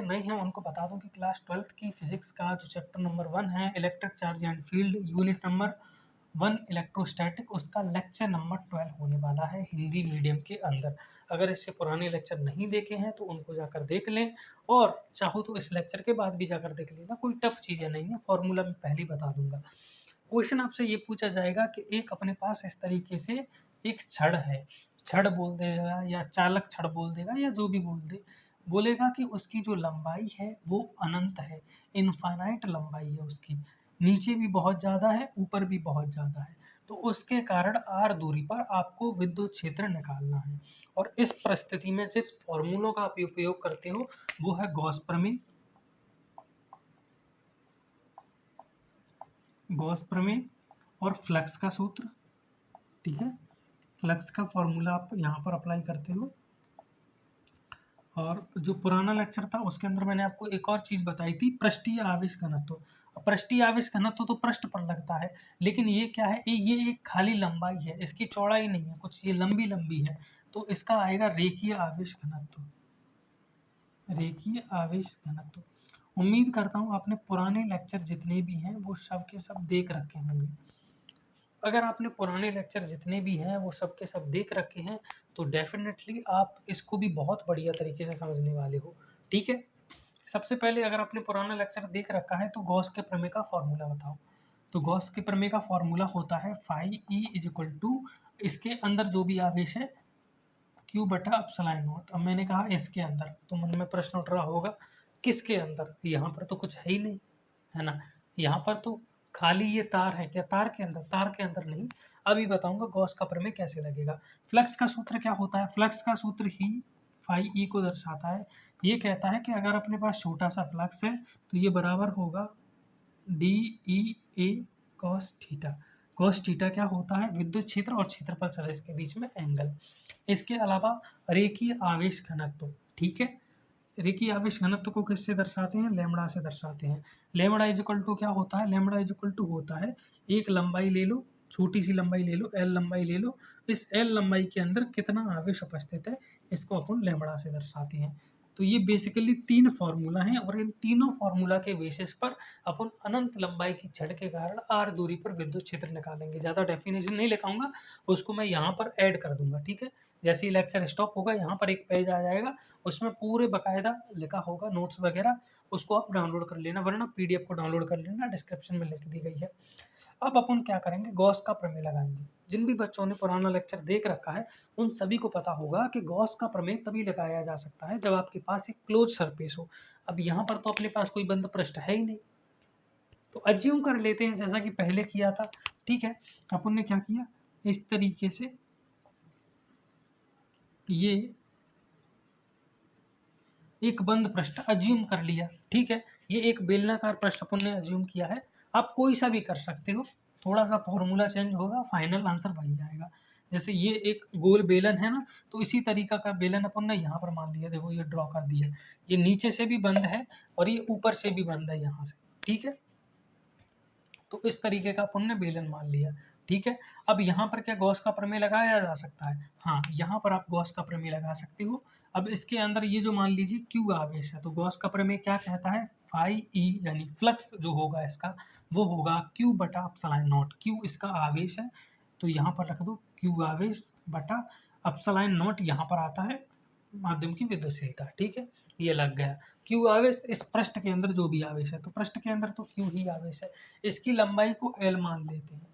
नहीं है उनको बता दूं कि क्लास 12th की फिजिक्स का जो चैप्टर नंबर 1 है electric charge and field unit number 1 electrostatic, उसका लेक्चर नंबर 12 होने वाला है हिंदी मीडियम के अंदर। अगर इससे पुराने लेक्चर नहीं देखे हैं तो उनको जाकर देख लें, और चाहो तो इस लेक्चर के बाद भी जाकर देख लेना, कोई टफ चीज़ें नहीं है, फॉर्मूला मैं पहले ही बता दूंगा। क्वेश्चन आपसे ये पूछा जाएगा कि एक अपने पास इस तरीके से एक छड़ है, छड़ बोल देगा या चालक छड़ बोल देगा या जो भी बोल दे, बोलेगा कि उसकी जो लंबाई है वो अनंत है, इनफाइनाइट लंबाई है उसकी, नीचे भी बहुत ज़्यादा है ऊपर भी बहुत ज़्यादा है, तो उसके कारण r दूरी पर आपको विद्युत क्षेत्र निकालना है। और इस परिस्थिति में जिस फॉर्मूलों का आप उपयोग करते हो वो है गॉस प्रमेय, गॉस प्रमेय और फ्लक्स का सूत्र। ठीक है, फ्लक्स का फॉर्मूला आप यहाँ पर अप्लाई करते हो। और जो पुराना लेक्चर था उसके अंदर मैंने आपको एक और चीज़ बताई थी, पृष्ठीय आवेश घनत्व। पृष्ठीय आवेश घनत्व तो पृष्ठ पर लगता है, लेकिन ये क्या है, ये एक खाली लंबाई है, इसकी चौड़ाई नहीं है कुछ, ये लंबी लंबी है, तो इसका आएगा रेखीय आवेश घनत्व, रेखीय आवेश घनत्व। उम्मीद करता हूँ आपने पुराने लेक्चर जितने भी हैं वो सब के सब देख रखे होंगे। अगर आपने पुराने लेक्चर जितने भी हैं वो सब के सब देख रखे हैं तो डेफिनेटली आप इसको भी बहुत बढ़िया तरीके से समझने वाले हो। ठीक है, सबसे पहले अगर आपने पुराना लेक्चर देख रखा है तो गॉस के प्रमेय का फॉर्मूला बताओ। तो गॉस के प्रमेय का फॉर्मूला होता है phi E is equal to, इसके अंदर जो भी आवेश है क्यू बटा एप्सिलॉन नॉट। अब मैंने कहा इसके अंदर, तो मन में प्रश्न उठ रहा होगा किसके अंदर, यहाँ पर तो कुछ है ही नहीं, है ना, यहाँ पर तो खाली ये तार है, क्या तार के अंदर, तार के अंदर नहीं। अभी बताऊंगा गॉस का प्रमेय कैसे लगेगा। फ्लक्स का सूत्र क्या होता है, फ्लक्स का सूत्र ही फाई ई को दर्शाता है। ये कहता है कि अगर अपने पास छोटा सा फ्लक्स है तो ये बराबर होगा D E A cos theta. Cos theta क्या होता है, विद्युत क्षेत्र और क्षेत्रफल सदिश के बीच में एंगल। इसके अलावा रेखीय आवेश घनत्व। ठीक है, रेखीय आवेश घनत्व को किससे दर्शाते हैं, लैम्बडा से दर्शाते हैं। लैम्बडा इज इक्वल टू क्या होता है, लैम्बडा इज इक्वल टू होता है, एक लंबाई ले लो, छोटी सी लंबाई ले लो, एल लंबाई ले लो, इस एल लंबाई के अंदर कितना आवेश उपस्थित है इसको अपन लैम्बडा से दर्शाते हैं। तो ये बेसिकली 3 फार्मूला हैं और इन तीनों फार्मूला के बेसिस पर अपन अनंत लंबाई की छड़ के कारण r दूरी पर विद्युत क्षेत्र निकालेंगे। ज़्यादा डेफिनेशन नहीं लिखाऊंगा, उसको मैं यहाँ पर ऐड कर दूंगा। ठीक है, जैसे ही लेक्चर स्टॉप होगा यहाँ पर एक पेज आ जाएगा, उसमें पूरे बाकायदा लिखा होगा नोट्स वगैरह, उसको आप डाउनलोड कर लेना, वरना पीडीएफ को डाउनलोड कर लेना, डिस्क्रिप्शन में लिख दी गई है। अब अपन क्या करेंगे, गॉस का प्रमेय लगाएंगे। जिन भी बच्चों ने पुराना लेक्चर देख रखा है उन सभी को पता होगा कि गॉस का प्रमेय तभी लगाया जा सकता है जब आपके पास एक क्लोज सरफेस हो। अब यहाँ पर तो अपने पास कोई बंद पृष्ठ है ही नहीं, तो अज्यूम कर लेते हैं जैसा कि पहले किया था। ठीक है, अपन ने क्या किया, इस तरीके से ये एक बंद पृष्ठ अज्यूम कर लिया। ठीक है, ये एक बेलनाकार पृष्ठ अपन ने अज्यूम किया है। आप कोई सा भी कर सकते हो, थोड़ा सा फॉर्मूला चेंज होगा, फाइनल आंसर वही आएगा। जैसे ये एक गोल बेलन है ना, तो इसी तरीका का बेलन अपन ने यहाँ पर मान लिया, देखो ये ड्रॉ कर दिया, ये नीचे से भी बंद है और ये ऊपर से भी बंद है यहाँ से। ठीक है, तो इस तरीके का अपन ने बेलन मान लिया। ठीक है, अब यहाँ पर क्या गॉस का प्रमेय लगाया जा सकता है, हाँ यहाँ पर आप गॉस का प्रमेय लगा सकते हो। अब इसके अंदर ये जो मान लीजिए क्यू आवेश है, तो गॉस का प्रमेय क्या कहता है, फाई ई यानी फ्लक्स जो होगा इसका वो होगा क्यू बटा एप्सिलॉन नॉट। क्यू इसका आवेश है तो यहाँ पर रख दो क्यू आवेश बटा एप्सिलॉन नॉट, यहाँ पर आता है माध्यम की विद्युतशीलता। ठीक है, ये लग गया। क्यू आवेश इस पृष्ठ के अंदर जो भी आवेश है, तो पृष्ठ के अंदर तो क्यू ही आवेश है, इसकी लंबाई को एल मान लेते हैं,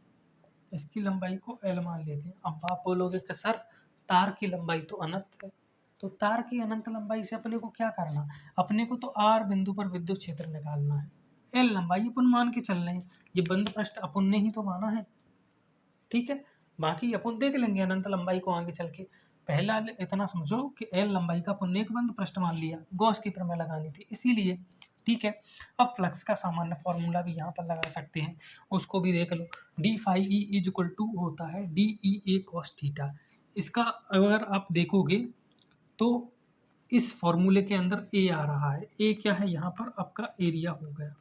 इसकी लंबाई को एल मान लेते हैं। अब आप बोलोगे कि सर तार की लंबाई तो अनंत है, तो तार की अनंत लंबाई से अपने को क्या करना, अपने को तो आर बिंदु पर विद्युत क्षेत्र निकालना है, एल लंबाई अपन मान के चल रहे हैं, ये बंद पृष्ठ अपन ने ही तो माना है। ठीक है, बाकी अपन देख लेंगे अनंत लंबाई को आगे चल के, पहला इतना समझो कि एल लंबाई का अपन ने एक बंद पृष्ठ मान लिया, गॉस की प्रमेय लगानी थी इसीलिए। ठीक है, अब फ्लक्स का सामान्य फॉर्मूला भी यहाँ पर लगा सकते हैं, उसको भी देख लो। D phi E is equal to होता है D E A cos theta. इसका अगर आप देखोगे तो इस फॉर्मूले के अंदर ए आ रहा है, ए क्या है यहाँ पर आपका एरिया हो गया।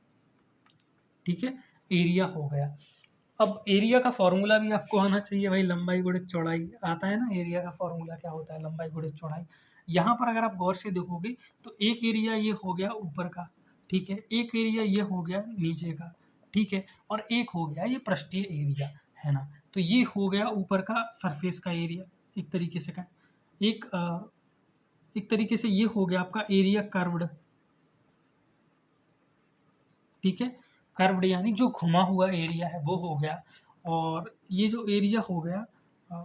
ठीक है, एरिया हो गया। अब एरिया का फॉर्मूला भी आपको आना चाहिए भाई, लंबाई गुणित चौड़ाई आता है ना, एरिया का फॉर्मूला क्या होता है, लंबाई गुणित चौड़ाई। यहाँ पर अगर आप गौर से देखोगे तो एक एरिया ये हो गया ऊपर का, ठीक है, एक एरिया ये हो गया नीचे का, ठीक है, और एक हो गया ये पृष्ठीय एरिया, है ना। तो ये हो गया ऊपर का सरफेस का एरिया एक तरीके से का, एक तरीके से ये हो गया आपका एरिया कर्व्ड, ठीक है, कर्व्ड यानी जो घुमा हुआ एरिया है वो हो गया। और ये जो एरिया हो गया अ,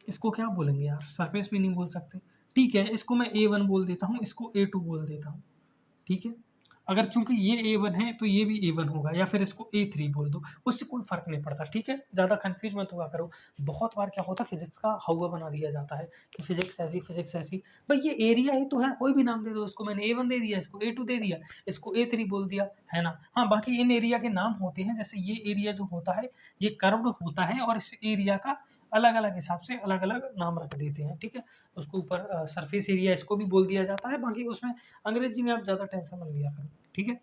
इसको क्या बोलेंगे यार, सरफेस भी नहीं बोल सकते, ठीक है, इसको मैं A1 बोल देता हूँ, इसको A2 बोल देता हूँ, ठीक है। अगर चूंकि ये A1 है तो ये भी A1 होगा, या फिर इसको A3 बोल दो, उससे कोई फ़र्क नहीं पड़ता, ठीक है। ज़्यादा कन्फ्यूज मत हुआ करो। बहुत बार क्या होता है फिजिक्स का हौवा बना दिया जाता है कि फिजिक्स ऐसी। भाई ये एरिया ही तो है, कोई भी नाम दे दो उसको, मैंने A1 दे दिया, इसको A2 दे दिया, इसको A3 बोल दिया, है ना। हाँ, बाकी इन एरिया के नाम होते हैं, जैसे ये एरिया जो होता है ये कर्व्ड होता है और इस एरिया का अलग-अलग हिसाब से अलग-अलग नाम रख देते हैं, ठीक है। उसको ऊपर सरफेस एरिया इसको भी बोल दिया जाता है, बाकी उसमें अंग्रेजी में आप ज़्यादा टेंशन मत लिया करो, ठीक है।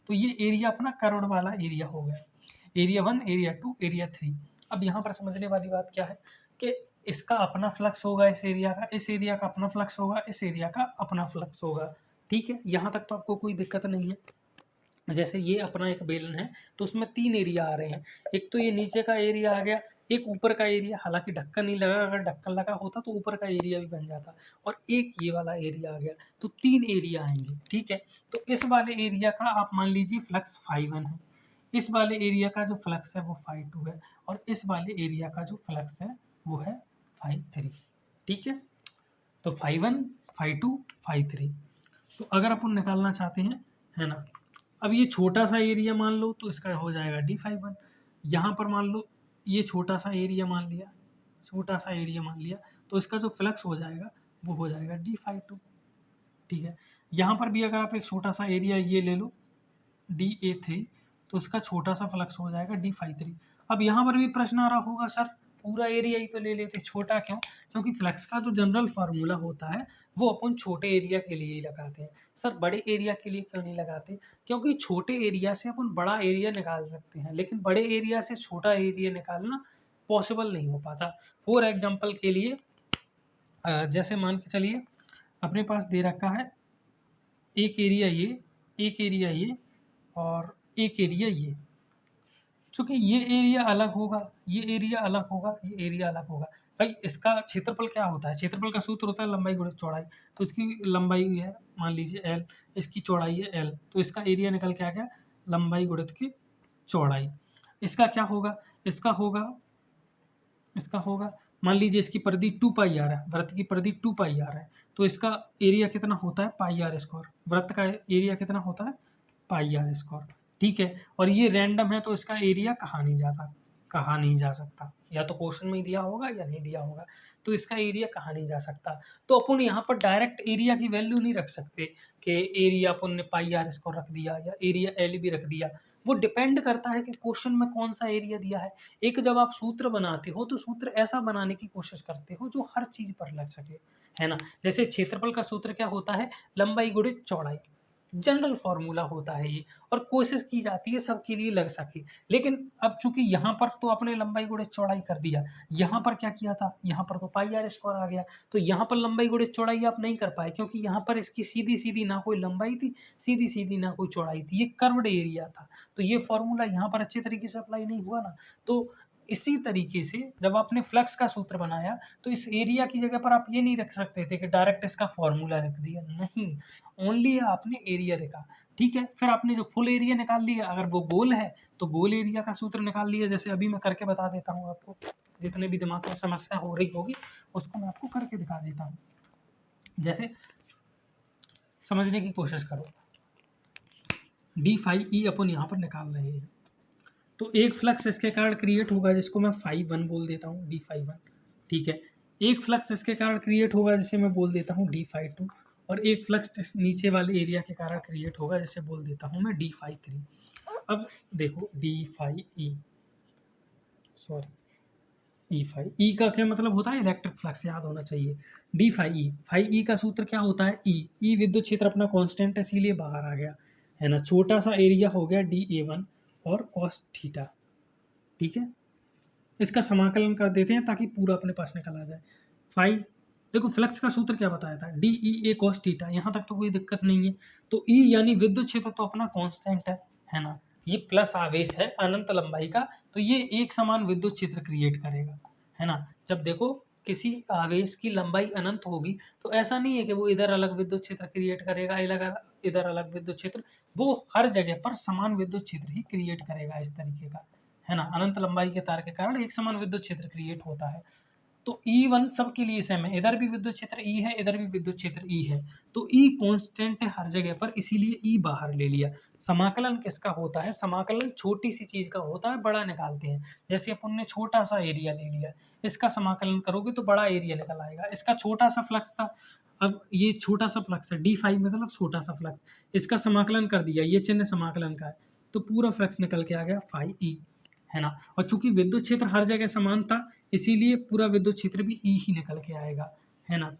तो ये एरिया अपना कर्व्ड वाला एरिया हो गया, एरिया 1, एरिया 2, एरिया 3। अब यहाँ पर समझने वाली बात क्या है कि इसका अपना फ्लक्स होगा, इस एरिया का, इस एरिया का अपना फ्लक्स होगा, इस एरिया का अपना फ्लक्स होगा, ठीक है। यहाँ तक तो आपको कोई दिक्कत नहीं है। जैसे ये अपना एक बेलन है तो उसमें 3 एरिया आ रहे हैं, एक तो ये नीचे का एरिया आ गया, एक ऊपर का एरिया, हालांकि ढक्कन नहीं लगा, अगर ढक्कन लगा होता तो ऊपर का एरिया भी बन जाता, और एक ये वाला एरिया आ गया, तो 3 एरिया आएंगे, ठीक है। तो इस वाले एरिया का आप मान लीजिए फ्लक्स φ1 है, इस वाले एरिया का जो फ्लक्स है वो φ2 है, और इस वाले एरिया का जो फ्लक्स है वो है φ3, ठीक है। तो φ1, φ2, φ3। तो अगर अपन निकालना चाहते हैं, है ना, अब ये छोटा सा एरिया मान लो तो इसका हो जाएगा d φ1, यहाँ पर मान लो ये छोटा सा एरिया मान लिया, छोटा सा एरिया मान लिया, तो इसका जो फ्लक्स हो जाएगा वो हो जाएगा d φ2, ठीक है। यहाँ पर भी अगर आप एक छोटा सा एरिया ये ले लो dA3, तो इसका छोटा सा फ्लक्स हो जाएगा d φ3। अब यहाँ पर भी प्रश्न आ रहा होगा, सर पूरा एरिया ही तो ले लेते, छोटा क्यों? क्योंकि फ्लक्स का जो जनरल फार्मूला होता है वो अपन छोटे एरिया के लिए ही लगाते हैं। सर बड़े एरिया के लिए क्यों नहीं लगाते? क्योंकि छोटे एरिया से अपन बड़ा एरिया निकाल सकते हैं, लेकिन बड़े एरिया से छोटा एरिया निकालना पॉसिबल नहीं हो पाता। फॉर एग्जाम्पल के लिए जैसे मान के चलिए अपने पास दे रखा है एक एरिया ये, एक एरिया ये, और एक एरिया ये। चूँकि ये एरिया अलग होगा, ये एरिया अलग होगा, ये एरिया अलग होगा। भाई इसका क्षेत्रफल क्या होता है? क्षेत्रफल का सूत्र होता है लंबाई गुणित चौड़ाई। तो इसकी लंबाई है मान लीजिए L, इसकी चौड़ाई है L, तो इसका एरिया निकल के आ गया लंबाई गुणित की चौड़ाई। इसका क्या होगा? इसका होगा मान लीजिए इसकी परिधि 2 पाई r है, वृत्त की परिधि 2 पाई r है, तो इसका एरिया कितना होता है पाई r स्क्वायर। वृत्त का एरिया कितना होता है पाई r स्क्वायर, ठीक है। और ये रैंडम है तो इसका एरिया कहा नहीं जा सकता, या तो क्वेश्चन में ही दिया होगा या नहीं दिया होगा, तो इसका एरिया कहा नहीं जा सकता। तो अपन यहाँ पर डायरेक्ट एरिया की वैल्यू नहीं रख सकते कि एरिया अपन ने पाई r स्क्वायर रख दिया या एरिया एल भी रख दिया। वो डिपेंड करता है कि क्वेश्चन में कौन सा एरिया दिया है। एक जब आप सूत्र बनाते हो तो सूत्र ऐसा बनाने की कोशिश करते हो जो हर चीज़ पर लग सके, है ना। जैसे क्षेत्रफल का सूत्र क्या होता है? लंबाई गुणित चौड़ाई, जनरल फार्मूला होता है ये, और कोशिश की जाती है सबके लिए लग सके। लेकिन अब चूंकि यहाँ पर तो आपने लंबाई गुणित चौड़ाई कर दिया, यहाँ पर क्या किया था? यहाँ पर तो पाई आर स्क्वायर आ गया, तो यहाँ पर लंबाई गुणित चौड़ाई आप नहीं कर पाए, क्योंकि यहाँ पर इसकी सीधी सीधी ना कोई लंबाई थी, सीधी सीधी ना कोई चौड़ाई थी, ये कर्व्ड एरिया था, तो ये फॉर्मूला यहाँ पर अच्छे तरीके से अप्लाई नहीं हुआ ना। तो इसी तरीके से जब आपने फ्लक्स का सूत्र बनाया तो इस एरिया की जगह पर आप ये नहीं रख सकते थे कि डायरेक्ट इसका फॉर्मूला लिख दिया, नहीं, ओनली आपने एरिया लिखा, ठीक है। फिर आपने जो फुल एरिया निकाल लिया, अगर वो गोल है तो गोल एरिया का सूत्र निकाल लिया, जैसे अभी मैं करके बता देता हूँ आपको, जितने भी दिमाग में समस्या हो रही होगी उसको मैं आपको करके दिखा देता हूँ। जैसे समझने की कोशिश करो, d φe अपन यहाँ पर निकाल रहे हैं, तो एक फ्लक्स इसके कारण क्रिएट होगा जिसको मैं φ1 बोल देता हूँ, d φ1, ठीक है। एक फ्लक्स इसके कारण क्रिएट होगा जिसे मैं बोल देता हूँ d φ2, और एक फ्लक्स नीचे वाले एरिया के कारण क्रिएट होगा जिसे बोल देता हूँ मैं d φ3। अब देखो d φe, सॉरी e का क्या मतलब होता है? इलेक्ट्रिक फ्लक्स, याद होना चाहिए। d φe का सूत्र क्या होता है? e विद्युत क्षेत्र अपना कांस्टेंट है इसीलिए बाहर आ गया, है ना। छोटा सा एरिया हो गया dA1 और cos थीटा, ठीक है। इसका समाकलन कर देते हैं ताकि पूरा अपने पास निकल आ जाए। फाई देखो फ्लक्स का सूत्र क्या बताया था, D E A cos theta, यहाँ तक तो कोई दिक्कत नहीं है। तो ई यानी विद्युत क्षेत्र तो अपना कांस्टेंट है ना, ये प्लस आवेश है अनंत लंबाई का, तो ये एक समान विद्युत क्षेत्र क्रिएट करेगा, है ना। जब देखो किसी आवेश की लंबाई अनंत होगी तो ऐसा नहीं है कि वो इधर अलग विद्युत क्षेत्र क्रिएट करेगा, इधर अलग विद्युत क्षेत्र, वो हर जगह पर समान विद्युत क्षेत्र ही क्रिएट करेगा इस तरीके का, है ना। अनंत लंबाई के तार के कारण एक समान विद्युत क्षेत्र क्रिएट होता है। तो E1 सबके लिए सेम है, इधर भी विद्युत क्षेत्र E है, इधर भी विद्युत क्षेत्र E है, तो E कांस्टेंट है हर जगह पर, इसीलिए E बाहर ले लिया। समाकलन किसका होता है, समाकलन छोटी सी चीज का होता है, बड़ा निकालते हैं। जैसे अपन ने छोटा सा एरिया ले लिया, इसका समाकलन करोगे तो बड़ा एरिया निकल आएगा। इसका छोटा सा फ्लक्स था, अब ये छोटा सा फ्लक्स है D5 मतलब छोटा सा फ्लक्स, इसका समाकलन कर दिया, ये चिन्ह समाकलन का है, तो पूरा फ्लक्स निकल के आ गया 5E, है ना। और चूंकि विद्युत क्षेत्र हर जगह समान था, इसीलिए पूरा विद्युत क्षेत्र भी ई ही निकल के आएगा, है ना।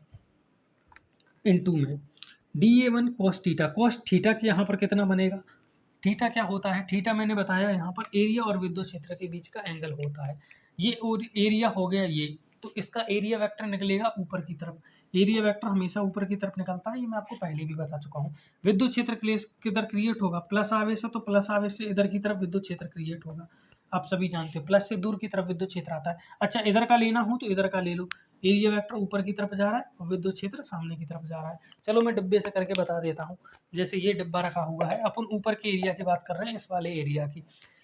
इनटू में dA1 cos theta, cos theta के यहाँ पर कितना बनेगा, थीटा क्या होता है, थीटा मैंने बताया यहाँ पर एरिया और विद्युत क्षेत्र के बीच का एंगल होता है। ये और एरिया हो गया ये, तो इसका एरिया वेक्टर निकलेगा ऊपर की तरफ, एरिया वेक्टर हमेशा ऊपर की तरफ निकलता है, ये मैं आपको पहले भी बता चुका हूँ। विद्युत क्षेत्र किधर क्रिएट होगा, प्लस आवेश है तो प्लस आवेश से इधर की तरफ विद्युत क्षेत्र क्रिएट होगा, आप सभी जानते हो, प्लस से दूर की तरफ विद्युत क्षेत्र आता है। अच्छा इधर का लेना हो तो इधर का ले लो, एरिया वेक्टर ऊपर की तरफ जा रहा है और विद्युत क्षेत्र सामने की तरफ जा रहा है। चलो मैं डिब्बे से करके बता देता हूँ। जैसे ये डिब्बा रखा हुआ है, अपन ऊपर के एरिया की बात कर रहे हैं, इस वाले एरिया की,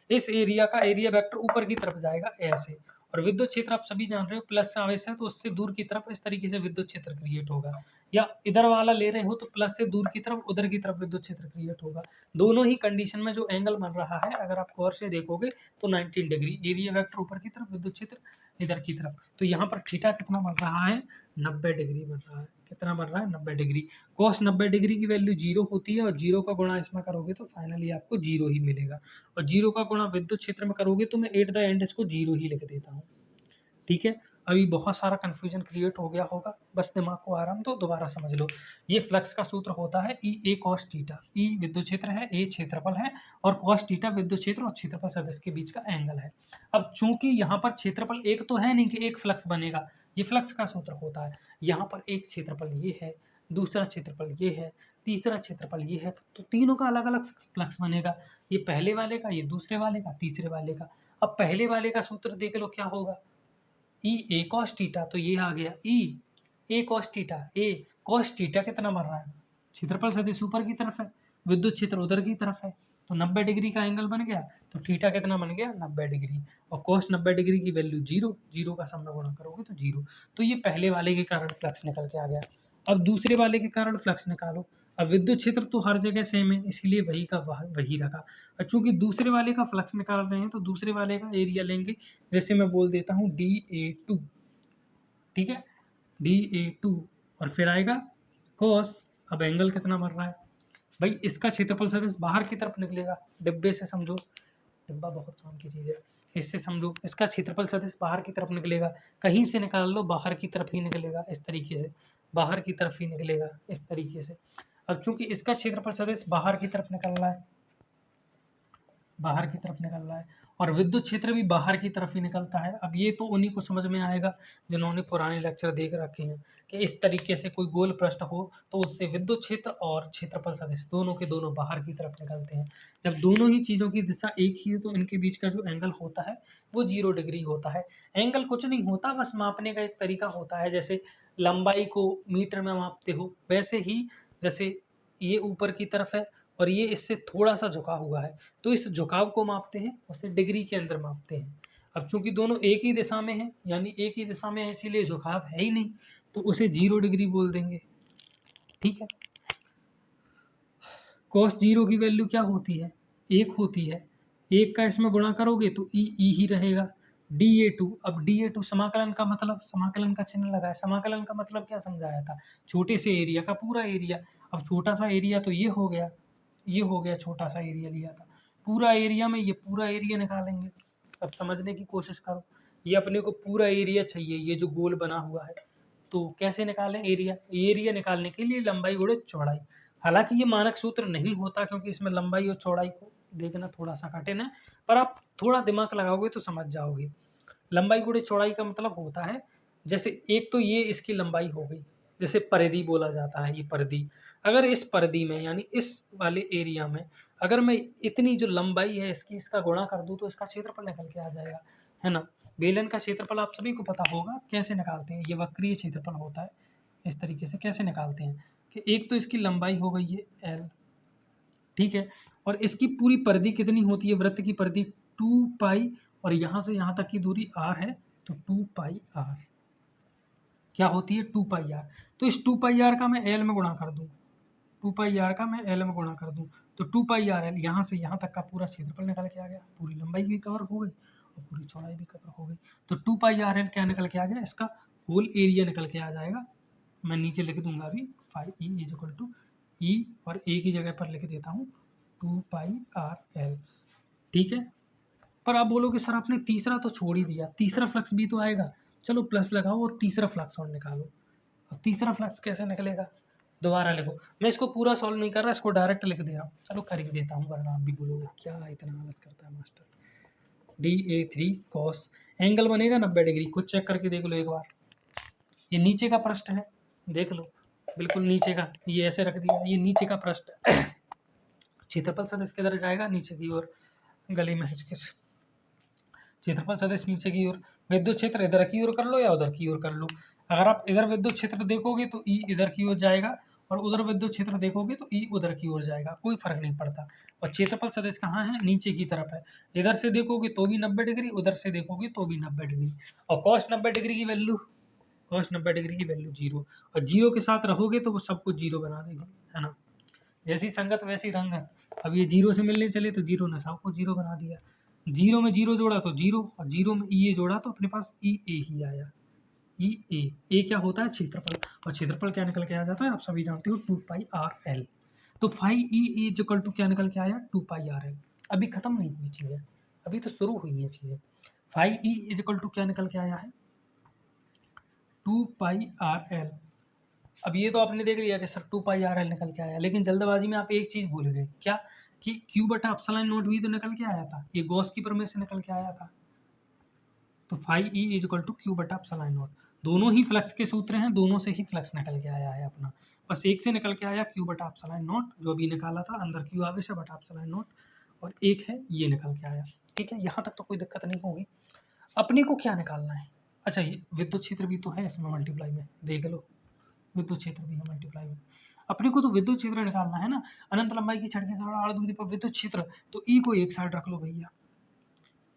इस एरिया का एरिया वेक्टर ऊपर की तरफ जाएगा ऐसे, और विद्युत क्षेत्र आप सभी जान रहे हो प्लस से आवेश है तो उससे दूर की तरफ इस तरीके से विद्युत क्षेत्र क्रिएट होगा, या इधर वाला ले रहे हो तो प्लस से दूर की तरफ उधर की तरफ विद्युत क्षेत्र क्रिएट होगा। दोनों ही कंडीशन में जो एंगल बन रहा है, अगर आप गौर से देखोगे तो 90 डिग्री, एरिया वेक्टर ऊपर की तरफ, विद्युत क्षेत्र इधर की तरफ, तो यहाँ पर थीटा कितना बन रहा है, 90 डिग्री बन रहा है। कितना बन रहा है, 90 डिग्री। कॉस 90 डिग्री की वैल्यू 0 होती है, और 0 का गुणा इसमें करोगे तो फाइनली आपको 0 ही मिलेगा, और 0 का गुणा विद्युत क्षेत्र में करोगे तो मैं एट द एंड इसको 0 ही लिख देता हूँ, ठीक है। अभी बहुत सारा कन्फ्यूजन क्रिएट हो गया होगा, बस दिमाग को आराम दो, दोबारा समझ लो। ये फ्लक्स का सूत्र होता है ई ए कॉस थीटा, ई विद्युत क्षेत्र है, ए क्षेत्रफल है, और कॉस थीटा विद्युत क्षेत्र और क्षेत्रफल सदिश के बीच का एंगल है। अब चूंकि यहाँ पर क्षेत्रफल एक तो है नहीं कि एक फ्लक्स बनेगा, ये फ्लक्स का सूत्र होता है। यहाँ पर एक क्षेत्रफल ये है, दूसरा क्षेत्रफल ये है, तीसरा क्षेत्रफल ये है, तो तीनों का अलग अलग फ्लक्स बनेगा, ये पहले वाले का, ये दूसरे वाले का, तीसरे वाले का। अब पहले वाले का सूत्र देख लो क्या होगा, ई ए कॉस थीटा, तो ये आ गया ई A cos theta, A cos theta कितना बन रहा है, क्षेत्रफल सदिश ऊपर की तरफ है, विद्युत क्षेत्र उधर की तरफ है, तो 90 डिग्री का एंगल बन गया, तो थीटा कितना बन गया, 90 डिग्री, और कॉस 90 डिग्री की वैल्यू 0, 0 का सामना गुणा करोगे तो 0, तो ये पहले वाले के कारण फ्लक्स निकल के आ गया। अब दूसरे वाले के कारण फ्लक्स निकालो। अब विद्युत क्षेत्र तो हर जगह सेम है, इसीलिए वही का वही रखा, और चूंकि दूसरे वाले का फ्लक्स निकाल रहे हैं तो दूसरे वाले का एरिया लेंगे, जैसे मैं बोल देता हूँ dA2, ठीक है, dA2, और फिर आएगा cos, अब एंगल कितना बन रहा है भाई, इसका क्षेत्रफल सदिश बाहर की तरफ निकलेगा, डिब्बे से समझो, डिब्बा बहुत काम की चीज़ है, इससे समझो, इसका क्षेत्रफल सदिश बाहर की तरफ निकलेगा, कहीं से निकाल लो बाहर की तरफ ही निकलेगा, इस तरीके से बाहर की तरफ ही निकलेगा, इस तरीके से। अब चूंकि इसका क्षेत्रफल सदिश बाहर की तरफ निकल रहा है, बाहर की तरफ निकल रहा है, और विद्युत क्षेत्र भी बाहर की तरफ ही निकलता है। अब ये तो उन्हीं को समझ में आएगा जिन्होंने पुराने लेक्चर देख रखे हैं कि इस तरीके से कोई गोल पृष्ठ हो तो उससे विद्युत क्षेत्र और क्षेत्रफल सदिश दोनों के दोनों बाहर की तरफ निकलते हैं। जब दोनों ही चीज़ों की दिशा एक ही हो तो इनके बीच का जो एंगल होता है वो 0 डिग्री होता है। एंगल कुछ नहीं होता, बस मापने का एक तरीका होता है, जैसे लंबाई को मीटर में मापते हो वैसे ही, जैसे ये ऊपर की तरफ है और ये इससे थोड़ा सा झुका हुआ है, तो इस झुकाव को मापते हैं, उसे डिग्री के अंदर मापते हैं। अब चूंकि दोनों एक ही दिशा में हैं, यानी एक ही दिशा में है, इसीलिए झुकाव है ही नहीं, तो उसे 0 डिग्री बोल देंगे, ठीक है। cos 0 की वैल्यू क्या होती है, 1 होती है, 1 का इसमें गुणा करोगे तो ई ही रहेगा। dA2, अब dA2 समाकलन का मतलब, समाकलन का चिन्ह लगा है, समाकलन का मतलब क्या समझाया था, छोटे से एरिया का पूरा एरिया। अब छोटा सा एरिया तो ये हो गया, ये हो गया, छोटा सा एरिया लिया था, पूरा एरिया में ये पूरा एरिया निकालेंगे। अब समझने की कोशिश करो, ये अपने को पूरा एरिया चाहिए, ये जो गोल बना हुआ है, तो कैसे निकालें एरिया, एरिया निकालने के लिए लंबाई गुणे चौड़ाई। हालांकि ये मानक सूत्र नहीं होता क्योंकि इसमें लंबाई और चौड़ाई को देखना थोड़ा सा कठिन है, पर आप थोड़ा दिमाग लगाओगे तो समझ जाओगे। लंबाई गुणे चौड़ाई का मतलब होता है जैसे एक तो ये इसकी लंबाई हो गई, जैसे परिधि बोला जाता है, ये परिधि। अगर इस परिधि में यानी इस वाले एरिया में अगर मैं इतनी जो लंबाई है इसकी, इसका गुणा कर दूँ तो इसका क्षेत्रफल निकल के आ जाएगा, है ना। बेलन का क्षेत्रफल आप सभी को पता होगा कैसे निकालते हैं, ये वक्रीय क्षेत्रफल होता है। इस तरीके से कैसे निकालते हैं कि एक तो इसकी लंबाई हो गई है एल, ठीक है, और इसकी पूरी परिधि कितनी होती है, वृत्त की परिधि 2 पाई, और यहाँ से यहाँ तक की दूरी r है, तो 2 पाई r क्या होती है, 2 पाई आर। तो इस 2 पाई आर का मैं एल में गुणा कर दूँ, 2 पाई आर का मैं एल में गुणा कर दूँ, तो 2 पाई आर एल, यहाँ से यहाँ तक का पूरा क्षेत्रफल निकल के आ गया, पूरी लंबाई भी कवर हो गई और पूरी चौड़ाई भी कवर हो गई। तो 2 पाई आर एल क्या निकल के आ गया, इसका होल एरिया निकल के आ जाएगा। मैं नीचे लिख दूंगा अभी 5e इज इक्वल टू ई, और ए की जगह पर लिख देता हूँ 2 पाई आर एल, ठीक है। पर आप बोलोगे सर आपने तीसरा तो छोड़ ही दिया, तीसरा फ्लक्स भी तो आएगा। चलो प्लस लगाओ और तीसरा फ्लक्स और निकालो। अब तीसरा फ्लक्स कैसे निकलेगा, दोबारा लिखो। मैं इसको पूरा सॉल्व नहीं कर रहा, इसको डायरेक्ट लिख दे रहा हूँ। चलो कर ही देता हूँ, वरना आप भी बोलोगे क्या इतना आलस करता है मास्टर। DA3 कॉस, एंगल बनेगा 90 डिग्री, खुद चेक करके देख लो एक बार। ये नीचे का पृष्ठ है, देख लो बिल्कुल नीचे का, ये ऐसे रख दिया, ये नीचे का पृष्ठ है। क्षेत्रफल सदिश किधर जाएगा, नीचे की ओर, गले में हिचकिच। क्षेत्रफल सदिश नीचे की ओर, विद्युत क्षेत्र इधर की ओर कर लो या उधर की ओर कर लो। अगर आप इधर विद्युत क्षेत्र देखोगे तो ई इधर की ओर जाएगा, और उधर विद्युत क्षेत्र देखोगे तो ई उधर की ओर जाएगा, कोई फर्क नहीं पड़ता। और क्षेत्रफल सदिश कहाँ है, नीचे की तरफ है। इधर से देखोगे तो भी 90 डिग्री, उधर से देखोगे तो भी 90 डिग्री। और कॉस 90 डिग्री की वैल्यू, कॉस 90 डिग्री की वैल्यू 0, और 0 के साथ रहोगे तो वो सब कुछ 0 बना देगी, है ना। जैसी संगत वैसी रंगत। अब ये 0 से मिलने चले तो 0 ने सबको 0 बना दिया। 0 में 0 जोड़ा तो 0, और 0 में ई ए जोड़ा तो अपने पास ई ए ही आया। ई ए क्या होता है, क्षेत्रफल, और क्षेत्रफल क्या निकल के आ जाता है, आप सभी जानते हो 2 पाई आर एल। तो 5e इज इक्वल टू क्या निकल के आया, 2 पाई आर एल। अभी खत्म नहीं हुई चीज़ें, अभी तो शुरू हुई हैं चीज़ें। 5e इज इक्वल टू क्या निकल के आया है, 2 पाई आर एल। अब ये तो आपने देख लिया कि सर 2 पाई आर एल निकल के आया, लेकिन जल्दबाजी में आप एक चीज़ भूल गए, क्या, कि क्यू बटा एप्सिलॉन नॉट भी तो निकल के आया था, ये गॉस की प्रमेय से निकल के आया था। तो 5e is equal to Q बटा एप्सिलॉन नॉट, दोनों ही फ्लक्स के सूत्र हैं, दोनों से ही फ्लक्स निकल के आया है अपना। बस एक से निकल के आया क्यू बटा एप्सिलॉन नॉट, जो अभी निकाला था, अंदर क्यू आवेश है बटा एप्सिलॉन नॉट, और एक है ये निकल के आया, ठीक है। यहाँ तक तो कोई दिक्कत नहीं होगी। अपने को क्या निकालना है, अच्छा ये विद्युत क्षेत्र भी तो है इसमें मल्टीप्लाई में, देख लो विद्युत क्षेत्र भी है मल्टीप्लाई में। अपने को तो विद्युत क्षेत्र निकालना है ना, अनंत लंबाई की छड़ के आड़ दूरी पर विद्युत क्षेत्र, तो ई को एक साइड रख लो भैया,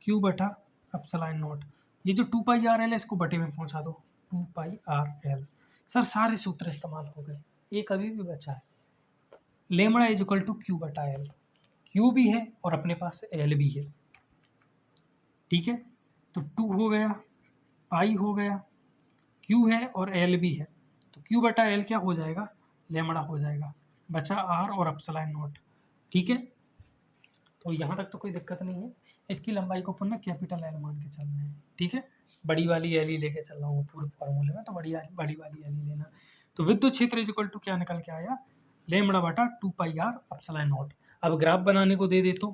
क्यू बटा एप्सिलॉन नॉट, ये जो 2 पाई आर एल है इसको बटे में पहुंचा दो, 2 पाई आर एल। सर सारे सूत्र इस्तेमाल हो गए, एक अभी भी बचा है, lambda is equal to Q बटा एल, क्यू भी है और अपने पास एल भी है, ठीक है। तो 2 हो गया, पाई हो गया, क्यू है और एल भी है, तो क्यू बटा एल क्या हो जाएगा, लेमड़ा हो जाएगा, बचा आर और एप्सिलॉन नॉट, ठीक है। तो यहाँ तक तो कोई दिक्कत नहीं है। इसकी लंबाई को पुनः कैपिटल एल मान के चलना है, ठीक है। बड़ी वाली एल ही लेके चल रहा हूँ पूरे फॉर्मूले में, तो बड़ी वाली एल ही लेना। तो विद्युत क्षेत्र इज इक्वल टू क्या निकल के आया, लेमड़ा बटा 2 पाई आर एप्सिलॉन नॉट। अब ग्राफ बनाने को दे तो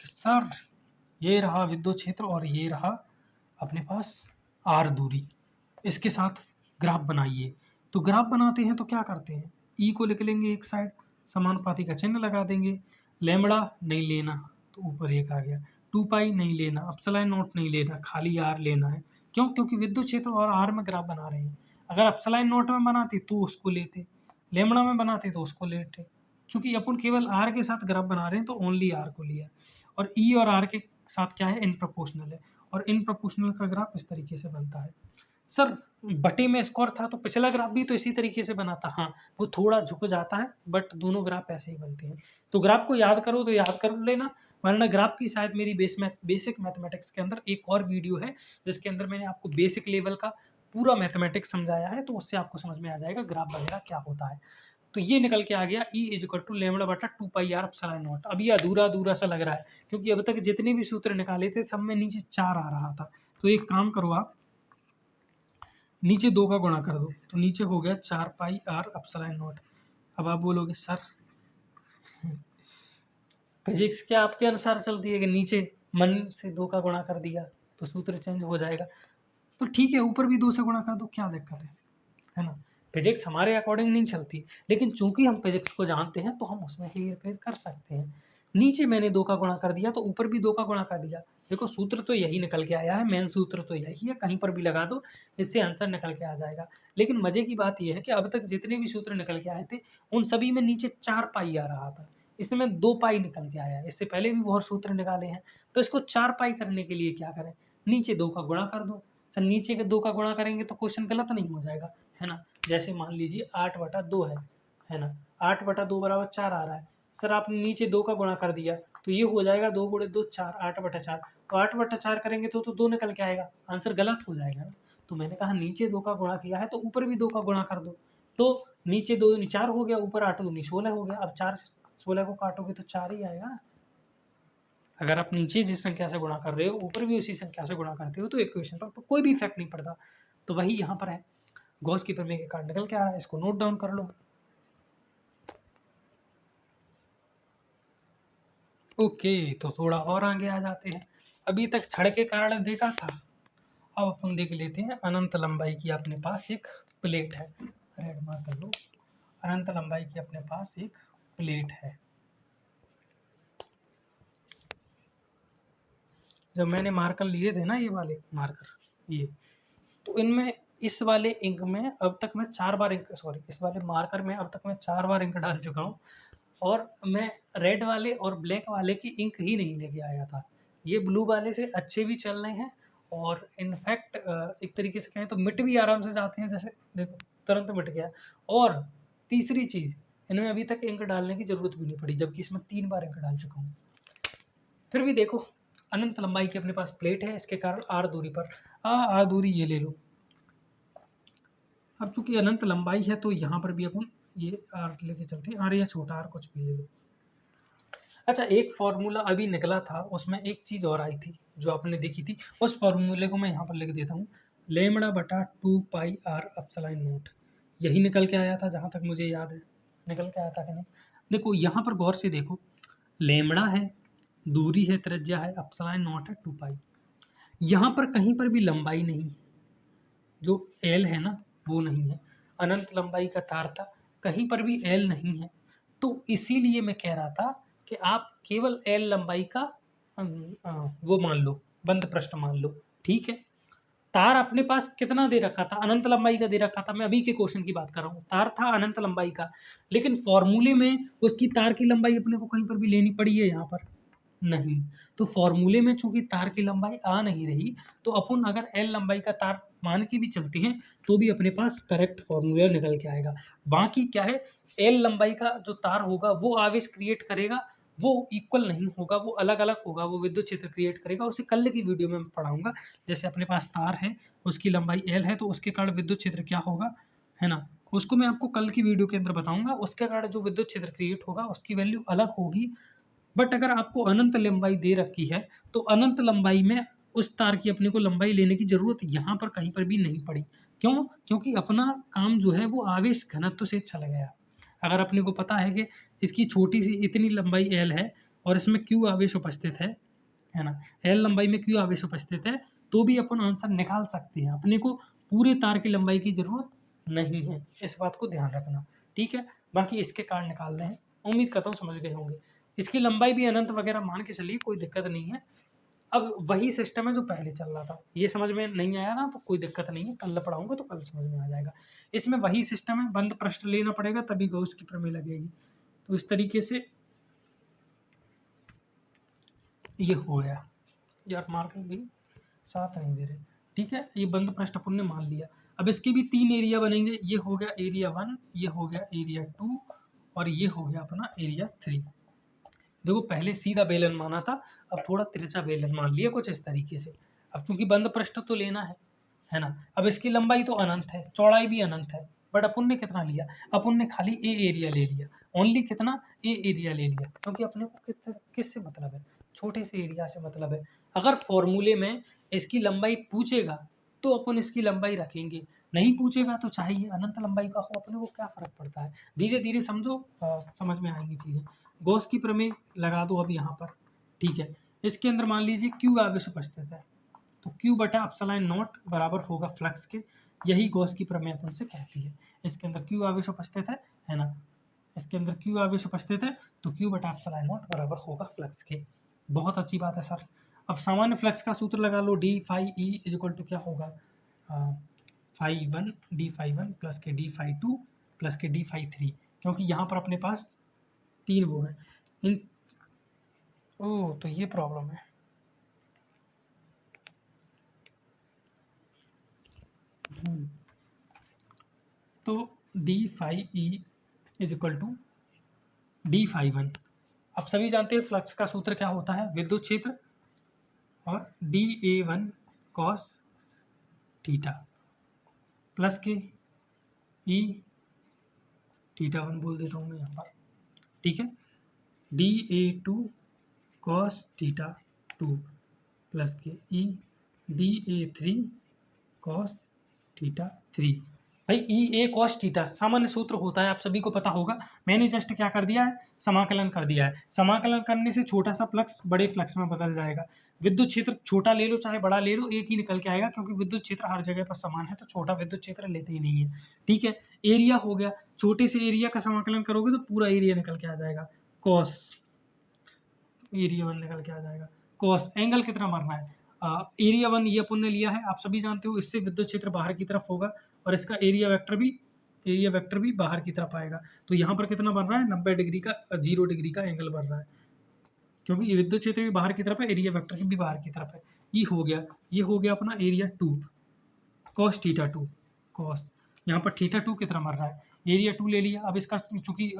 कि सर ये रहा विद्युत क्षेत्र और ये रहा अपने पास आर दूरी, इसके साथ ग्राफ बनाइए। तो ग्राफ बनाते हैं तो क्या करते हैं, ई को लिख लेंगे एक साइड, समानुपाती का चिन्ह लगा देंगे, लेमड़ा नहीं लेना तो ऊपर एक आ गया, 2 पाई नहीं लेना, एप्सिलॉन नॉट नहीं लेना, खाली आर लेना है। क्यों, क्योंकि विद्युत क्षेत्र और आर में ग्राफ बना रहे हैं। अगर एप्सिलॉन नॉट में बनाते तो उसको लेते, लेमड़ा में बनाते तो उसको लेते, चूंकि अपन केवल आर के साथ ग्राफ बना रहे हैं तो ओनली आर को लिया। और ई और आर के साथ क्या है, इन प्रोपोर्शनल है, और इन प्रोपोर्शनल का ग्राफ इस तरीके से बनता है। सर बटे में स्क्वायर था तो पिछला ग्राफ भी तो इसी तरीके से बना था, हाँ वो थोड़ा झुक जाता है बट दोनों ग्राफ ऐसे ही बनते हैं। तो ग्राफ को याद करो तो याद कर लेना, वरना ग्राफ की शायद मेरी बेसिक मैथमेटिक्स के अंदर एक और वीडियो है जिसके अंदर मैंने आपको बेसिक लेवल का पूरा मैथमेटिक्स समझाया है, तो उससे आपको समझ में आ जाएगा ग्राफ वगैरह क्या होता है। तो ये निकल के आ गया E is equal to lambda बटा 2 पाई आर एप्सिलॉन नॉट। अब ये अधूरा अधूरा सा लग रहा है क्योंकि अब तक जितने भी सूत्र निकाले थे सब में नीचे 4 आ रहा था। तो एक काम करो आप नीचे 2 का गुणा कर दो, तो नीचे हो गया 4 पाई आर एप्सिलॉन नॉट। अब आप बोलोगे सर फिजिक्स क्या आपके अनुसार चलती है कि नीचे मन से 2 का गुणा कर दिया तो सूत्र चेंज हो जाएगा। तो ठीक है, ऊपर भी 2 से गुणा कर दो, क्या दिक्कत है ना? फिजिक्स हमारे अकॉर्डिंग नहीं चलती, लेकिन चूंकि हम फिजिक्स को जानते हैं तो हम उसमें हेर फेर कर सकते हैं। नीचे मैंने 2 का गुणा कर दिया तो ऊपर भी 2 का गुणा कर दिया। देखो सूत्र तो यही निकल के आया है, मेन सूत्र तो यही है, कहीं पर भी लगा दो इससे आंसर निकल के आ जाएगा। लेकिन मजे की बात यह है कि अब तक जितने भी सूत्र निकल के आए थे उन सभी में नीचे 4 पाई आ रहा था, इसमें 2 पाई निकल के आया है। इससे पहले भी बहुत सूत्र निकाले हैं, तो इसको 4 पाई करने के लिए क्या करें, नीचे 2 का गुणा कर दो। सर नीचे के 2 का गुणा करेंगे तो क्वेश्चन गलत नहीं हो जाएगा, है ना? जैसे मान लीजिए 8/2 है ना? 8/2 बराबर 4 आ रहा है। सर आपने नीचे 2 का गुणा कर दिया तो ये हो जाएगा 2 गुणे 2 4, 8/4। तो 8/4 करेंगे तो 2 निकल के आएगा, आंसर गलत हो जाएगा ना। तो मैंने कहा नीचे 2 का गुणा किया है तो ऊपर भी 2 का गुणा कर दो। तो नीचे 2 दूनी 4 हो गया, ऊपर 8 दूनी 16 हो गया। अब 4 से 16 को काटोगे तो 4 ही आएगा ना। अगर आप नीचे जिस संख्या से गुणा कर रहे हो ऊपर भी उसी संख्या से गुणा करते हो तो इक्वेशन पर कोई भी इफेक्ट नहीं पड़ता। तो वही यहाँ पर है, गॉस की प्रमेय के कारण निकल के आ रहा है, इसको नोट डाउन कर लो। ओके, तो थोड़ा और आगे आ जाते हैं। अभी तक छड़ के कारण देखा था, अब अपन देख लेते हैं अनंत लंबाई की अपने पास एक प्लेट है। रेड मार्क कर लो। अनंत लंबाई की अपने पास एक प्लेट है। जब मैंने मार्कर लिए थे ना, ये वाले मार्कर, ये तो इनमें इस वाले इंक में अब तक मैं 4 बार इंक, सॉरी इस वाले मार्कर में अब तक मैं 4 बार इंक डाल चुका हूँ। और मैं रेड वाले और ब्लैक वाले की इंक ही नहीं लेके आया था। ये ब्लू वाले से अच्छे भी चल रहे हैं और इनफैक्ट एक तरीके से कहें तो मिट भी आराम से जाते हैं, जैसे देखो तुरंत मिट गया। और तीसरी चीज़, इनमें अभी तक इंक डालने की ज़रूरत भी नहीं पड़ी, जबकि इसमें 3 बार इंक डाल चुका हूँ। फिर भी देखो अनंत लंबाई की अपने पास प्लेट है, इसके कारण आर दूरी पर आर दूरी ये ले लो। अब चूंकि अनंत लंबाई है तो यहाँ पर भी अपन ये आर लेके चलते हैं, आर या छोटा आर कुछ भी ले लो। अच्छा, एक फॉर्मूला अभी निकला था, उसमें एक चीज़ और आई थी जो आपने देखी थी, उस फॉर्मूले को मैं यहाँ पर लिख देता हूँ। लेमड़ा बटा 2πr/0। यही निकल के आया था जहाँ तक मुझे याद है, निकल के आया था कि नहीं। देखो यहाँ पर गौर से देखो, लेमड़ा है, दूरी है, त्रिज्या है, ε0 है, 2π। यहाँ पर कहीं पर भी लंबाई नहीं, जो एल है ना वो नहीं है। अनंत लंबाई का तार था, कहीं पर भी एल नहीं है। तो इसीलिए मैं कह रहा था कि आप केवल एल लंबाई का वो मान लो, बंद पृष्ठ मान लो, ठीक है। तार अपने पास कितना दे रखा था, अनंत लंबाई का दे रखा था। मैं अभी के क्वेश्चन की बात कर रहा हूँ, तार था अनंत लंबाई का, लेकिन फॉर्मूले में उसकी तार की लंबाई अपने को कहीं पर भी लेनी पड़ी है यहाँ पर नहीं। तो फॉर्मूले में चूंकि तार की लंबाई आ नहीं रही, तो अपन अगर एल लंबाई का तार मान के भी चलते हैं तो भी अपने पास करेक्ट फॉर्मूला निकल के आएगा। बाकी क्या है, एल लंबाई का जो तार होगा वो आवेश क्रिएट करेगा, वो इक्वल नहीं होगा, वो अलग अलग होगा, वो विद्युत क्षेत्र क्रिएट करेगा। उसे कल की वीडियो में मैं पढ़ाऊंगा। जैसे अपने पास तार है, उसकी लंबाई एल है, तो उसके कारण विद्युत क्षेत्र क्या होगा, है ना, उसको मैं आपको कल की वीडियो के अंदर बताऊंगा। उसके कारण जो विद्युत क्षेत्र क्रिएट होगा उसकी वैल्यू अलग होगी। बट अगर आपको अनंत लंबाई दे रखी है तो अनंत लंबाई में उस तार की अपने को लंबाई लेने की ज़रूरत यहाँ पर कहीं पर भी नहीं पड़ी। क्यों? क्योंकि अपना काम जो है वो आवेश घनत्व से चला गया। अगर अपने को पता है कि इसकी छोटी सी इतनी लंबाई एल है और इसमें क्यू आवेश उपस्थित है ना, एल लंबाई में क्यू आवेश उपस्थित है, तो भी अपन आंसर निकाल सकते हैं। अपने को पूरे तार की लंबाई की ज़रूरत नहीं है, इस बात को ध्यान रखना, ठीक है। बाकी इसके कारण निकाल रहे हैं, उम्मीद करता हूँ समझ गए होंगे। इसकी लंबाई भी अनंत वगैरह मान के चलिए, कोई दिक्कत नहीं है। अब वही सिस्टम है जो पहले चल रहा था, ये समझ में नहीं आया ना तो कोई दिक्कत नहीं है, कल पढ़ाऊंगा तो कल समझ में आ जाएगा। इसमें वही सिस्टम है, बंद पृष्ठ लेना पड़ेगा तभी गॉस की प्रमेय लगेगी। तो इस तरीके से ये हो गया। यार मार्कर भी साथ नहीं दे रहे, ठीक है। ये बंद पृष्ठ अपन ने मान लिया। अब इसके भी 3 एरिया बनेंगे, ये हो गया एरिया 1, ये हो गया एरिया 2 और ये हो गया अपना एरिया 3। देखो पहले सीधा बेलन माना था, अब थोड़ा तिरछा बेलन मान लिया कुछ इस तरीके से। अब चूंकि बंद पृष्ठ तो लेना है ना। अब इसकी लंबाई तो अनंत है, चौड़ाई भी अनंत है, बट अपन ने कितना लिया, अपन ने खाली ए एरिया ले लिया। ओनली कितना, ए एरिया ले लिया, क्योंकि अपने को किससे मतलब है, छोटे से एरिया से मतलब है। अगर फॉर्मूले में इसकी लंबाई पूछेगा तो अपन इसकी लंबाई रखेंगे, नहीं पूछेगा तो चाहिए अनंत लंबाई का हो, अपने को क्या फ़र्क पड़ता है। धीरे धीरे समझो, समझ में आएंगी चीज़ें। गॉस की प्रमेय लगा दो अब यहाँ पर, ठीक है। इसके अंदर मान लीजिए क्यू आवेश उपस्थित है, तो Q बटा एप्सिलॉन नॉट बराबर होगा फ्लक्स के। यही गॉस की प्रमेय अपन से कहती है। इसके अंदर Q आवेश उपस्थित है ना, इसके अंदर Q आवेश उपस्थित है, तो Q बटा एप्सिलॉन नॉट बराबर होगा फ्लक्स के। बहुत अच्छी बात है सर। अब सामान्य फ्लक्स का सूत्र लगा लो, D phi E is equal to क्या होगा, phi one D phi one plus K D phi two plus K D phi three, क्योंकि यहाँ पर अपने पास 3 वो है इन। ओह, तो ये प्रॉब्लम है। तो D phi E is equal to D phi one. अब सभी जानते हैं फ्लक्स का सूत्र क्या होता है, विद्युत क्षेत्र और D A one cos theta plus K E theta one बोल देता हूँ मैं यहाँ पर, ठीक है, D A two cos theta two plus K E D A three cos theta three. भाई ई ए कॉस थीटा सामान्य सूत्र होता है, आप सभी को पता होगा। मैंने जस्ट क्या कर दिया है, समाकलन कर दिया है। समाकलन करने से छोटा सा फ्लक्स बड़े फ्लक्स में बदल जाएगा। विद्युत क्षेत्र छोटा ले लो चाहे बड़ा ले लो, एक ही निकल के आएगा, क्योंकि विद्युत क्षेत्र हर जगह पर समान है, तो छोटा विद्युत क्षेत्र लेते ही नहीं है, ठीक है। एरिया हो गया, छोटे से एरिया का समाकलन करोगे तो पूरा एरिया निकल के आ जाएगा, कॉस एरिया वन निकल के आ जाएगा। कॉस एंगल कितना मरना है, एरिया वन ये अपन ने लिया है, आप सभी जानते हो। इससे विद्युत क्षेत्र बाहर की तरफ होगा और इसका एरिया वेक्टर भी बाहर की तरफ आएगा। तो यहाँ पर कितना बन रहा है, 90 डिग्री का 0 डिग्री का एंगल बन रहा है, क्योंकि विद्युत क्षेत्र भी बाहर की तरफ है, एरिया वेक्टर भी बाहर की तरफ है। ये हो गया अपना एरिया 2 कॉस थीटा 2 कॉस। यहाँ पर थीटा 2 कितना मर रहा है, एरिया 2 ले लिया। अब इसका चूंकि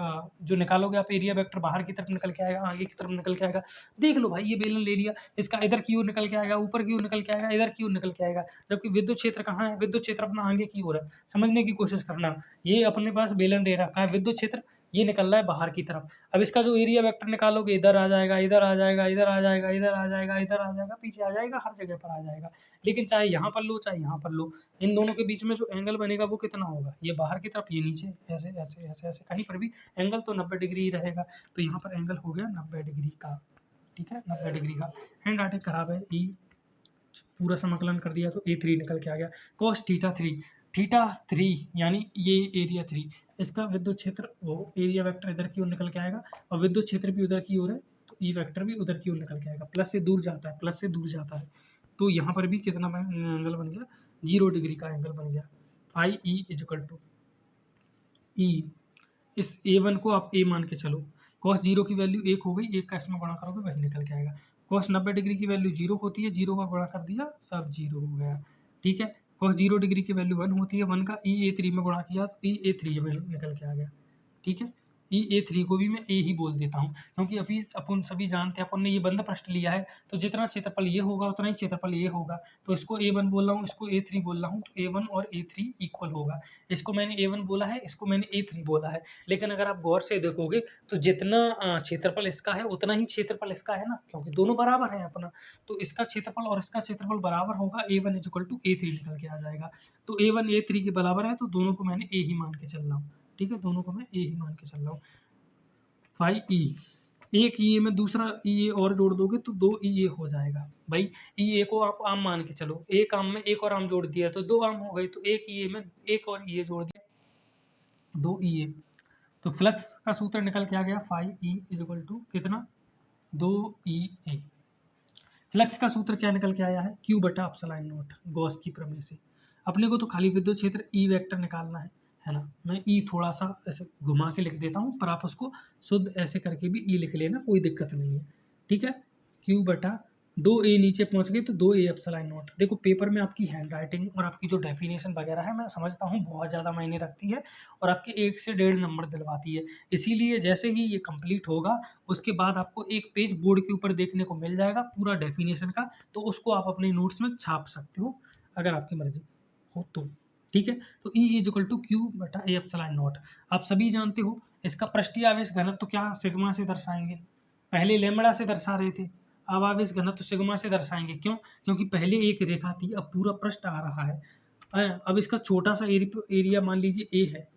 जो निकालोगे आप एरिया वेक्टर बाहर की तरफ निकल के आएगा, आगे की तरफ निकल के आएगा। देख लो भाई, ये बेलन ले लिया, इसका इधर की ओर निकल के आएगा, ऊपर की ओर निकल के आएगा, इधर की ओर निकल के आएगा। जबकि विद्युत क्षेत्र कहाँ है, विद्युत क्षेत्र अपना आगे की ओर है। समझने की कोशिश करना, ये अपने पास बेलन दे रखा है, विद्युत क्षेत्र ये निकल रहा है बाहर की तरफ। अब इसका जो एरिया वेक्टर निकालोगे, इधर आ जाएगा, इधर आ जाएगा, इधर आ जाएगा, इधर आ जाएगा, इधर आ जाएगा, पीछे आ जाएगा, हर जगह पर आ जाएगा। लेकिन चाहे यहाँ पर लो चाहे यहाँ पर लो, इन दोनों के बीच में जो एंगल बनेगा वो कितना होगा, ये बाहर की तरफ, ये नीचे, ऐसे ऐसे ऐसे ऐसे, कहीं पर भी एंगल तो 90 डिग्री ही रहेगा। तो यहाँ पर एंगल हो गया 90 डिग्री का, ठीक है, 90 डिग्री का। हैंड राइटिंग खराब है, ई पूरा समाकलन कर दिया तो A3 निकल के आ गया। कॉस थीटा थ्री यानी ये एरिया 3, इसका विद्युत क्षेत्र वो एरिया वेक्टर इधर की ओर निकल के आएगा और विद्युत क्षेत्र भी उधर की ओर है, तो ई वेक्टर भी उधर की ओर निकल के आएगा। प्लस से दूर जाता है, तो यहाँ पर भी कितना एंगल बन गया, 0 डिग्री का एंगल बन गया। Phi E is equal to E, इस A1 को आप A मान के चलो। कॉस 0 की वैल्यू 1 हो गई, 1 का इसमें गुणा करोगे वही निकल के आएगा। कॉस 90 डिग्री की वैल्यू 0 होती है, 0 का गुणा कर दिया सब 0 हो गया, ठीक है। कॉस 0 डिग्री की वैल्यू 1 होती है, 1 का EA3 में गुणा किया तो EA3 में निकल के आ गया, ठीक है। EA3 को भी मैं A ही बोल देता हूँ, क्योंकि अभी अपन सभी जानते हैं, अपन ने ये बंद पृष्ठ लिया है, तो जितना क्षेत्रफल ये होगा उतना ही क्षेत्रफल ये होगा। तो इसको A1 बोल रहा हूँ, इसको A3 बोल रहा हूँ, तो A1 और A3 इक्वल होगा। इसको मैंने A1 बोला है, इसको मैंने A3 बोला है, लेकिन अगर आप गौर से देखोगे तो जितना क्षेत्रफल इसका है उतना ही क्षेत्रफल इसका है ना, क्योंकि दोनों बराबर है अपना। तो इसका क्षेत्रफल और इसका क्षेत्रफल बराबर होगा, A1 is equal to A3 निकल के आ जाएगा। तो A1 A3 के बराबर है, तो दोनों को मैंने A ही मान के चल रहा हूँ, ठीक है, दोनों को मैं ए ही मान के चल रहा हूँ। फाई ई, एक ई में दूसरा ई और जोड़ दोगे तो 2 ई हो जाएगा। भाई ई को आप आम मान के चलो, एक आम में एक और आम जोड़ दिया तो 2 आम हो गई, तो एक ई में एक और ई जोड़ दिया 2 ई। तो फ्लक्स का सूत्र निकल के आ गया, phi E is equal to कितना, 2 ई ए। फ्लक्स का सूत्र क्या निकल के आया है, Q बटा एप्सिलॉन नॉट, गॉस की प्रमेय से। अपने को तो खाली विद्युत क्षेत्र ई वेक्टर निकालना है ना। मैं ई थोड़ा सा ऐसे घुमा के लिख देता हूँ, पर आप उसको शुद्ध ऐसे करके भी ई लिख लेना, कोई दिक्कत नहीं है, ठीक है। Q बटा 2A नीचे पहुँच गए तो 2A एप्सिलॉन नॉट। देखो पेपर में आपकी हैंड राइटिंग और आपकी जो डेफिनेशन वगैरह है, मैं समझता हूँ बहुत ज़्यादा मायने रखती है और आपके 1 से 1.5 नंबर दिलवाती है। इसीलिए जैसे ही ये कंप्लीट होगा उसके बाद आपको एक पेज बोर्ड के ऊपर देखने को मिल जाएगा पूरा डेफिनेशन का, तो उसको आप अपने नोट्स में छाप सकते हो अगर आपकी मर्जी हो तो, ठीक है। तो E is equal to Q बटा A एप्सिलॉन नॉट। आप सभी जानते हो इसका पृष्ठीय आवेश घनत्व तो क्या सिग्मा से दर्शाएंगे, पहले लैम्बडा से दर्शा रहे थे, अब आवेश घनत्व तो सिग्मा से दर्शाएंगे। क्यों, क्योंकि पहले एक रेखा थी, अब पूरा पृष्ठ आ रहा है। अब इसका छोटा सा एरिया मान लीजिए A है,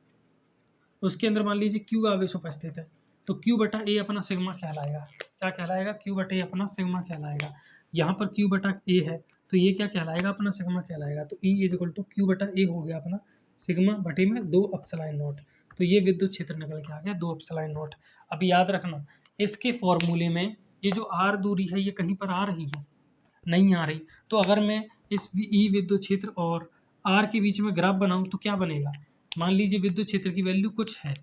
उसके अंदर मान लीजिए Q आवेश उपस्थित है, तो Q बटा A अपना सिग्मा कहलाएगा। क्या कहलाएगा, Q बटा A अपना सिग्मा कहलाएगा। यहाँ पर Q बटा A है तो ये क्या कहलाएगा अपना सिग्मा कहलाएगा। तो E is equal to Q बटा ए हो गया अपना सिग्मा बटे में 2 एप्सिलॉन नॉट। तो ये विद्युत क्षेत्र निकल के आ गया 2 एप्सिलॉन नॉट। अब याद रखना इसके फॉर्मूले में ये जो आर दूरी है ये कहीं पर आ रही है, नहीं आ रही। तो अगर मैं इस ई विद्युत क्षेत्र और आर के बीच में ग्राफ बनाऊं तो क्या बनेगा, मान लीजिए विद्युत क्षेत्र की वैल्यू कुछ है,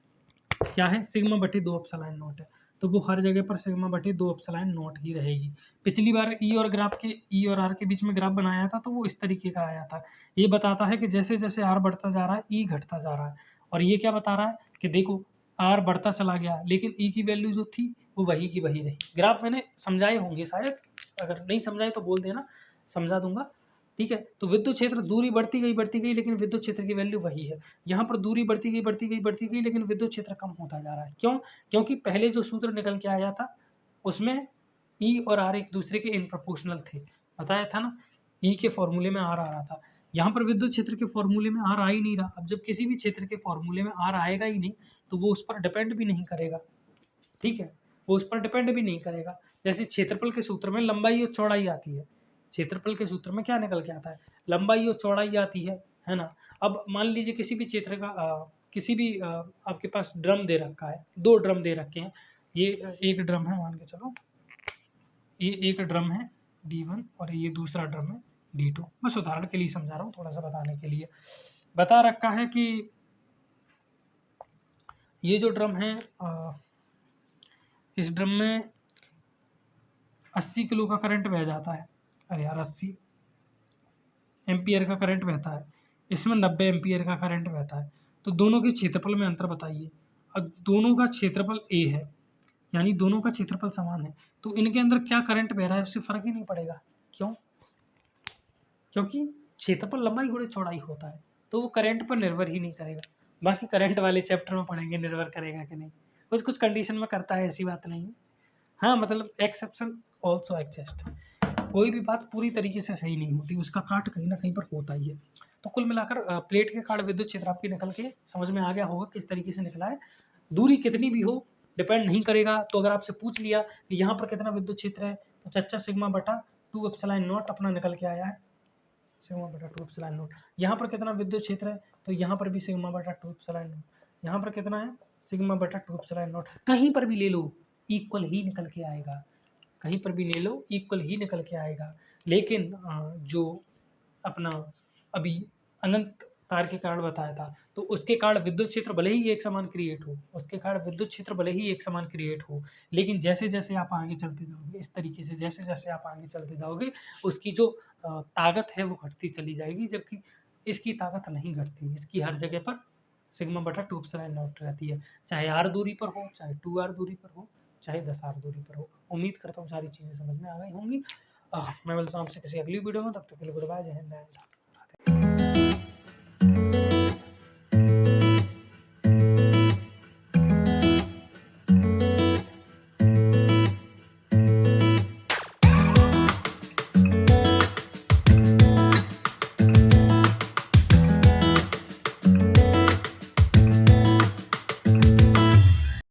क्या है सिग्मा बटे 2 एप्सिलॉन नॉट है, तो वो हर जगह पर सिग्मा बटे 2 एप्सिलॉन नॉट ही रहेगी। पिछली बार ई और आर के बीच में ग्राफ बनाया था तो वो इस तरीके का आया था। ये बताता है कि जैसे जैसे आर बढ़ता जा रहा है ई घटता जा रहा है, और ये क्या बता रहा है कि देखो आर बढ़ता चला गया लेकिन ई की वैल्यू जो थी वो वही की वही रही। ग्राफ मैंने समझाए होंगे शायद, अगर नहीं समझाए तो बोल देना, समझा दूंगा, ठीक है। तो विद्युत क्षेत्र दूरी बढ़ती गई लेकिन विद्युत क्षेत्र की वैल्यू वही है। यहाँ पर दूरी बढ़ती गई लेकिन विद्युत क्षेत्र कम होता जा रहा है। क्यों? क्योंकि पहले जो सूत्र निकल के आया था उसमें ई और आर एक दूसरे के इन प्रोपोर्शनल थे, बताया था ना, ई के फॉर्मूले में आर आ रहा था। यहाँ पर विद्युत क्षेत्र के फॉर्मूले में आर आ ही नहीं रहा। अब जब किसी भी क्षेत्र के फॉर्मूले में आर आएगा ही नहीं तो वो उस पर डिपेंड भी नहीं करेगा, ठीक है, वो उस पर डिपेंड भी नहीं करेगा। जैसे क्षेत्रफल के सूत्र में लंबाई और चौड़ाई आती है, क्षेत्रफल के सूत्र में क्या निकल के आता है, लंबाई और चौड़ाई आती है ना। अब मान लीजिए किसी भी क्षेत्र का किसी भी आपके पास ड्रम दे रखा है, 2 ड्रम दे रखे हैं, ये एक ड्रम है मान के चलो, ये एक ड्रम है D1 और ये दूसरा ड्रम है D2। बस उदाहरण के लिए समझा रहा हूँ, थोड़ा सा बताने के लिए। बता रखा है कि ये जो ड्रम है इस ड्रम में 80 किलो का करंट बह जाता है, अरे यार 80 एम्पियर का करंट बहता है, इसमें 90 एम्पियर का करंट बहता है। तो दोनों के क्षेत्रफल में अंतर बताइए। अब दोनों का क्षेत्रफल ए है, यानी दोनों का क्षेत्रफल समान है, तो इनके अंदर क्या करंट बह रहा है उससे फर्क ही नहीं पड़ेगा। क्यों? क्योंकि क्षेत्रफल लंबाई गुणे चौड़ाई होता है, तो वो करंट पर निर्भर ही नहीं करेगा। बाकी करंट वाले चैप्टर में पढ़ेंगे निर्भर करेगा कि नहीं, कुछ कुछ कंडीशन में करता है, ऐसी बात नहीं है। हाँ मतलब एक्सेप्शन ऑल्सो एग्जिस्ट, कोई भी बात पूरी तरीके से सही नहीं होती, उसका काट कहीं ना कहीं पर होता ही है। तो कुल मिलाकर प्लेट के काट विद्युत क्षेत्र आपकी निकल के समझ में आ गया होगा किस तरीके से निकला है। दूरी कितनी भी हो डिपेंड नहीं करेगा। तो अगर आपसे पूछ लिया कि यहाँ पर कितना विद्युत क्षेत्र है तो चच्चा सिग्मा बटा 2 एप्सिलॉन नॉट अपना निकल के आया है, सिग्मा बटा 2 एप्सिलॉन नॉट। यहाँ पर कितना विद्युत क्षेत्र है तो यहाँ पर भी सिग्मा बटा 2 एप्सिलॉन नॉट, यहाँ पर कितना है सिग्मा बटा 2 एप्सिलॉन नॉट। कहीं पर भी ले लो इक्वल ही निकल के आएगा, कहीं पर भी ले लो इक्वल ही निकल के आएगा। लेकिन जो अपना अभी अनंत तार के कारण बताया था तो उसके कारण विद्युत क्षेत्र भले ही एक समान क्रिएट हो, उसके कारण विद्युत क्षेत्र भले ही एक समान क्रिएट हो, लेकिन जैसे जैसे आप आगे चलते जाओगे इस तरीके से, जैसे जैसे आप आगे चलते जाओगे उसकी जो ताकत है वो घटती चली जाएगी, जबकि इसकी ताकत नहीं घटती, इसकी हर जगह पर सिग्मा बटा 2 एप्सिलॉन नॉट रहती है, चाहे आर दूरी पर हो, चाहे 2r दूरी पर हो, चाहे 10r दूरी पर हो। उम्मीद करता हूँ सारी चीज़ें समझ में आ गई होंगी। मैं मिलता हूँ आपसे किसी अगली वीडियो में, तब तक के लिए गुड बाय, जय हिंद, जय हिंद।